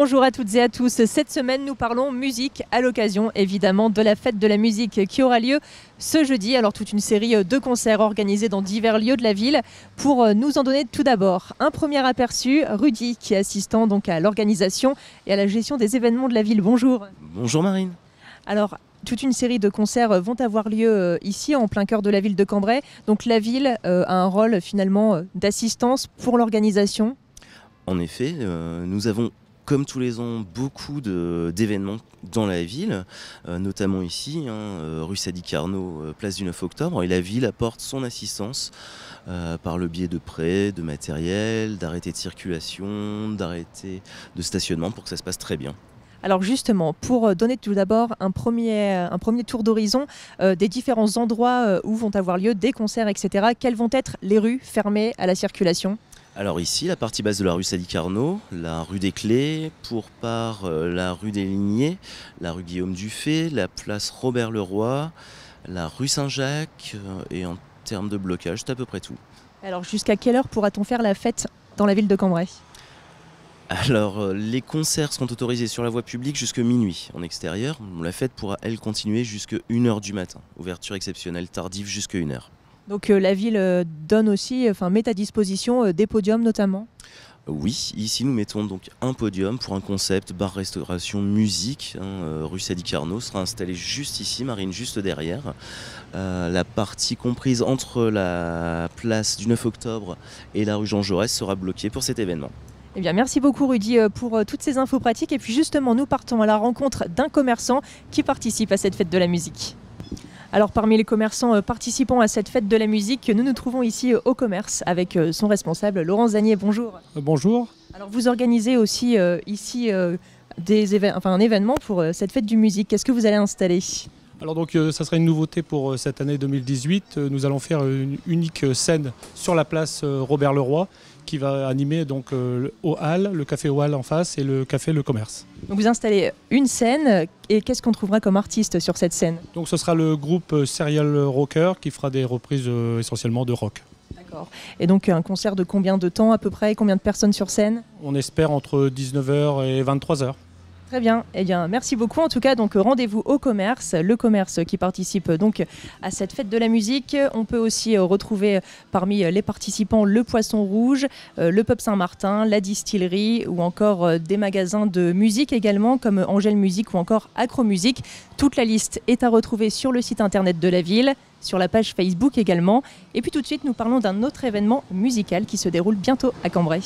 Bonjour à toutes et à tous. Cette semaine, nous parlons musique à l'occasion, évidemment, de la fête de la musique qui aura lieu ce jeudi. Alors, toute une série de concerts organisés dans divers lieux de la ville. Pour nous en donner tout d'abord un premier aperçu, Rudy, qui est assistant donc à l'organisation et à la gestion des événements de la ville. Bonjour. Bonjour Marine. Alors, toute une série de concerts vont avoir lieu ici, en plein cœur de la ville de Cambrai. Donc, la ville a un rôle finalement d'assistance pour l'organisation. En effet, nous avons comme tous les ans beaucoup d'événements dans la ville, notamment ici, rue Sadi Carnot, place du 9 octobre. Et la ville apporte son assistance par le biais de prêts, de matériel, d'arrêtés de circulation, d'arrêtés de stationnement pour que ça se passe très bien. Alors justement, pour donner tout d'abord un premier tour d'horizon des différents endroits où vont avoir lieu des concerts, etc., quelles vont être les rues fermées à la circulation ? Alors ici, la partie basse de la rue Sadi Carnot, la rue des Clés, pour part la rue des Lignées, la rue Guillaume Dufay, la place Robert Leroy, la rue Saint-Jacques et en termes de blocage, c'est à peu près tout. Alors jusqu'à quelle heure pourra-t-on faire la fête dans la ville de Cambrai ? Alors les concerts seront autorisés sur la voie publique jusque minuit en extérieur. La fête pourra elle continuer jusque 1h du matin. Ouverture exceptionnelle tardive jusque 1h. Donc la ville donne aussi, met à disposition des podiums notamment ? Oui, ici nous mettons donc un podium pour un concept bar-restauration musique. Rue Sadi Carnot sera installé juste ici, Marine, juste derrière. La partie comprise entre la place du 9 octobre et la rue Jean Jaurès sera bloquée pour cet événement. Eh bien, merci beaucoup Rudy pour toutes ces infos pratiques. Et puis justement, nous partons à la rencontre d'un commerçant qui participe à cette fête de la musique. Alors parmi les commerçants participant à cette fête de la musique, nous nous trouvons ici au commerce avec son responsable Laurent Zanier. Bonjour. Bonjour. Alors vous organisez aussi ici un événement pour cette fête du musique. Qu'est-ce que vous allez installer ? Alors donc ça sera une nouveauté pour cette année 2018. Nous allons faire une unique scène sur la place Robert Leroy qui va animer donc au Hall, le café au Hall en face et le café Le Commerce. Donc vous installez une scène et qu'est-ce qu'on trouvera comme artiste sur cette scène ? Donc ce sera le groupe Serial Rocker qui fera des reprises essentiellement de rock. D'accord. Et donc un concert de combien de temps à peu près ? Combien de personnes sur scène ? On espère entre 19h et 23h. Très bien, eh bien merci beaucoup. En tout cas, donc rendez-vous au commerce, le commerce qui participe donc à cette fête de la musique. On peut aussi retrouver parmi les participants le Poisson Rouge, le Pub Saint-Martin, la distillerie ou encore des magasins de musique également comme Angèle Musique ou encore Acro Musique. Toute la liste est à retrouver sur le site internet de la ville, sur la page Facebook également. Et puis tout de suite, nous parlons d'un autre événement musical qui se déroule bientôt à Cambrai.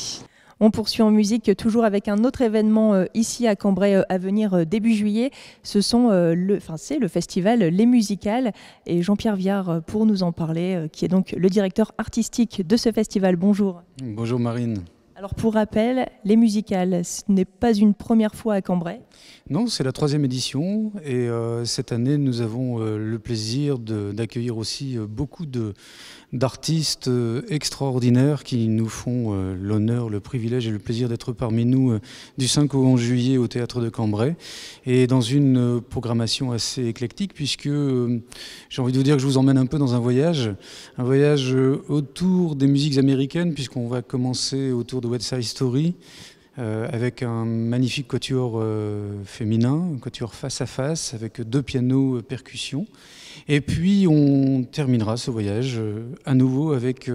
On poursuit en musique toujours avec un autre événement ici à Cambrai à venir début juillet. C'est le festival Les Musicales et Jean-Pierre Viard pour nous en parler, qui est donc le directeur artistique de ce festival. Bonjour. Bonjour Marine. Alors pour rappel, Les Musicales, ce n'est pas une première fois à Cambrai. Non, c'est la 3e édition et cette année nous avons le plaisir d'accueillir aussi beaucoup d'artistes extraordinaires qui nous font l'honneur, le privilège et le plaisir d'être parmi nous du 5 au 11 juillet au Théâtre de Cambrai et dans une programmation assez éclectique puisque j'ai envie de vous dire que je vous emmène un peu dans un voyage autour des musiques américaines puisqu'on va commencer autour de West Side Story avec un magnifique quatuor féminin, un quatuor face à face avec 2 pianos percussion. Et puis on terminera ce voyage à nouveau avec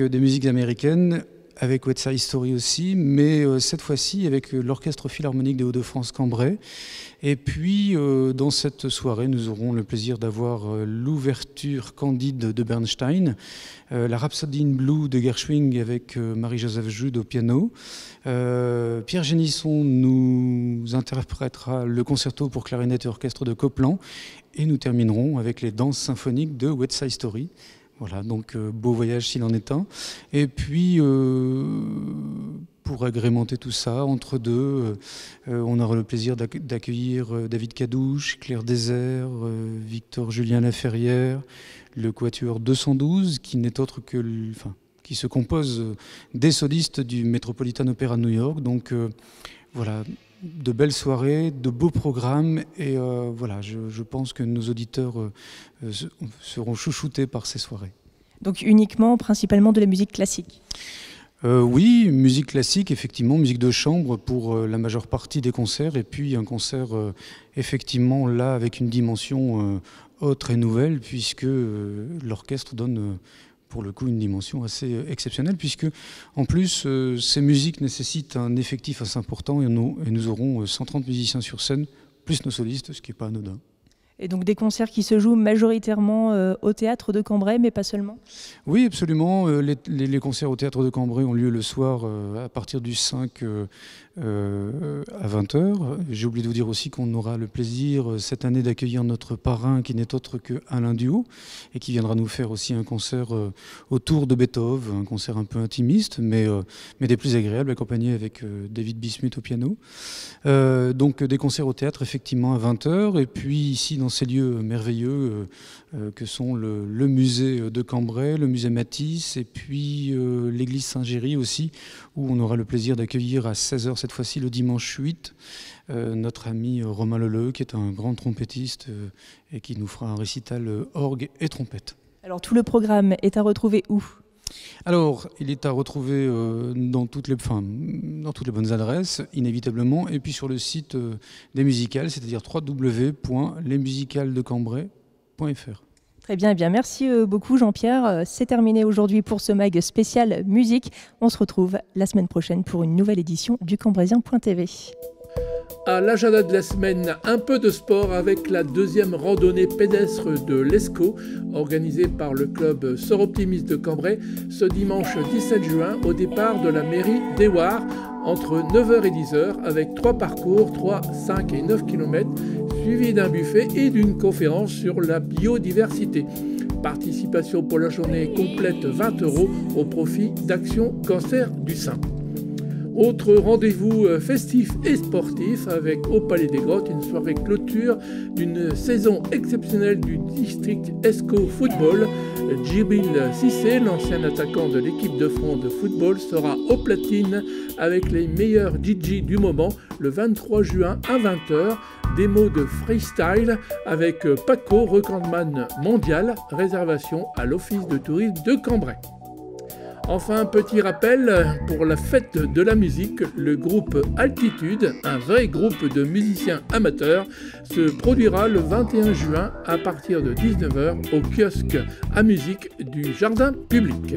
des musiques américaines, avec West Side Story aussi, mais cette fois-ci avec l'Orchestre Philharmonique des Hauts-de-France Cambrai. Et puis dans cette soirée, nous aurons le plaisir d'avoir l'ouverture Candide de Bernstein, la Rhapsody in Blue de Gershwin avec Marie-Joseph Jude au piano. Pierre Génisson nous interprétera le concerto pour clarinette et orchestre de Copland. Et nous terminerons avec les danses symphoniques de West Side Story. Voilà, donc beau voyage s'il en est un. Et puis, pour agrémenter tout ça, entre deux, on aura le plaisir d'accueillir David Cadouche, Claire Désert, Victor Julien Laferrière, le Quatuor 212, qui n'est autre que... qui se compose des solistes du Metropolitan Opera de New York. Donc voilà, de belles soirées, de beaux programmes et voilà, je pense que nos auditeurs seront chouchoutés par ces soirées. Donc uniquement, principalement de la musique classique ? Oui, musique classique, effectivement, musique de chambre pour la majeure partie des concerts, et puis un concert effectivement là avec une dimension autre et nouvelle, puisque l'orchestre donne pour le coup une dimension assez exceptionnelle, puisque en plus ces musiques nécessitent un effectif assez important, et nous aurons 130 musiciens sur scène, plus nos solistes, ce qui n'est pas anodin. Et donc des concerts qui se jouent majoritairement au théâtre de Cambrai, mais pas seulement? Oui, absolument. Les concerts au théâtre de Cambrai ont lieu le soir à partir du 5 à 20h. J'ai oublié de vous dire aussi qu'on aura le plaisir cette année d'accueillir notre parrain qui n'est autre que Alain Duhaut et qui viendra nous faire aussi un concert autour de Beethoven, un concert un peu intimiste, mais des plus agréables, accompagné avec David Bismuth au piano. Donc des concerts au théâtre effectivement à 20h, et puis ici dans ces lieux merveilleux que sont le musée de Cambrai, le musée Matisse, et puis l'église Saint-Géry aussi, où on aura le plaisir d'accueillir à 16h cette fois-ci le dimanche 8 notre ami Romain Leleu, qui est un grand trompettiste et qui nous fera un récital orgue et trompette. Alors tout le programme est à retrouver où ? Alors, il est à retrouver dans toutes les bonnes adresses, inévitablement, et puis sur le site des musicales, c'est-à-dire www.lesmusicalesdecambrai.fr. Très bien, eh bien merci beaucoup Jean-Pierre. C'est terminé aujourd'hui pour ce mag spécial musique. On se retrouve la semaine prochaine pour une nouvelle édition du Cambraisien.tv. À l'agenda de la semaine, un peu de sport avec la deuxième randonnée pédestre de l'ESCO, organisée par le club Sœurs Optimistes de Cambrai, ce dimanche 17 juin au départ de la mairie d'Éouard, entre 9h et 10h, avec 3 parcours, 3, 5 et 9 km, suivis d'un buffet et d'une conférence sur la biodiversité. Participation pour la journée complète 20 € au profit d'Action Cancer du Sein. Autre rendez-vous festif et sportif avec au Palais des Grottes une soirée clôture d'une saison exceptionnelle du district ESCO Football. Djibril Cissé, l'ancien attaquant de l'équipe de France de football, sera aux platines avec les meilleurs DJ du moment le 23 juin à 20h. Démo de freestyle avec Paco, recordman mondial, réservation à l'Office de tourisme de Cambrai. Enfin, un petit rappel pour la fête de la musique, le groupe Altitude, un vrai groupe de musiciens amateurs, se produira le 21 juin à partir de 19h au kiosque à musique du Jardin public.